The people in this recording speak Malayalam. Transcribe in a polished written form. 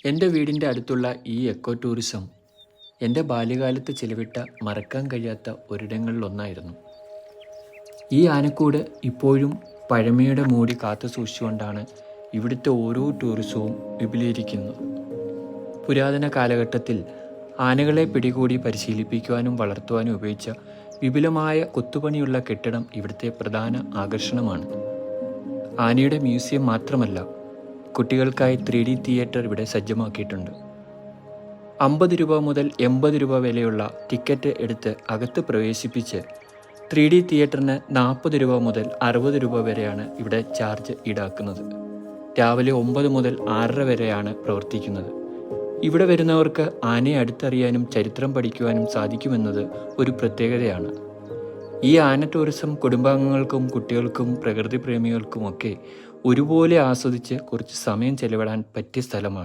എൻ്റെ വീടിൻ്റെ അടുത്തുള്ള ഈ എക്കോ ടൂറിസം എൻ്റെ ബാല്യകാലത്ത് ചിലവിട്ട മറക്കാൻ കഴിയാത്ത ഒരിടങ്ങളിലൊന്നായിരുന്നു. ഈ ആനക്കൂട് ഇപ്പോഴും പഴമയുടെ മൂടി കാത്തു സൂക്ഷിച്ചുകൊണ്ടാണ് ഇവിടുത്തെ ഓരോ ടൂറിസവും വിപുലീകരിക്കുന്നത്. പുരാതന കാലഘട്ടത്തിൽ ആനകളെ പിടികൂടി പരിശീലിപ്പിക്കുവാനും വളർത്തുവാനും ഉപയോഗിച്ച വിപുലമായ കൊത്തുപണിയുള്ള കെട്ടിടം ഇവിടുത്തെ പ്രധാന ആകർഷണമാണ്. ആനയുടെ മ്യൂസിയം മാത്രമല്ല, കുട്ടികൾക്കായി 3D തിയേറ്റർ ഇവിടെ സജ്ജമാക്കിയിട്ടുണ്ട്. 50 രൂപ മുതൽ 80 രൂപ വിലയുള്ള ടിക്കറ്റ് എടുത്ത് അകത്ത് പ്രവേശിപ്പിച്ച് 3D തിയേറ്ററിന് 40 രൂപ മുതൽ 60 രൂപ വരെയാണ് ഇവിടെ ചാർജ് ഈടാക്കുന്നത്. രാവിലെ 9 മുതൽ 6:30 വരെയാണ് പ്രവർത്തിക്കുന്നത്. ഇവിടെ വരുന്നവർക്ക് ആനയെ അടുത്തറിയാനും ചരിത്രം പഠിക്കുവാനും സാധിക്കുമെന്നത് ഒരു പ്രത്യേകതയാണ്. ഈ ആന ടൂറിസം കുടുംബാംഗങ്ങൾക്കും കുട്ടികൾക്കും പ്രകൃതി പ്രേമികൾക്കുമൊക്കെ ഒരുപോലെ ആസ്വദിച്ച് കുറച്ച് സമയം ചെലവിടാൻ പറ്റിയ സ്ഥലമാണ്.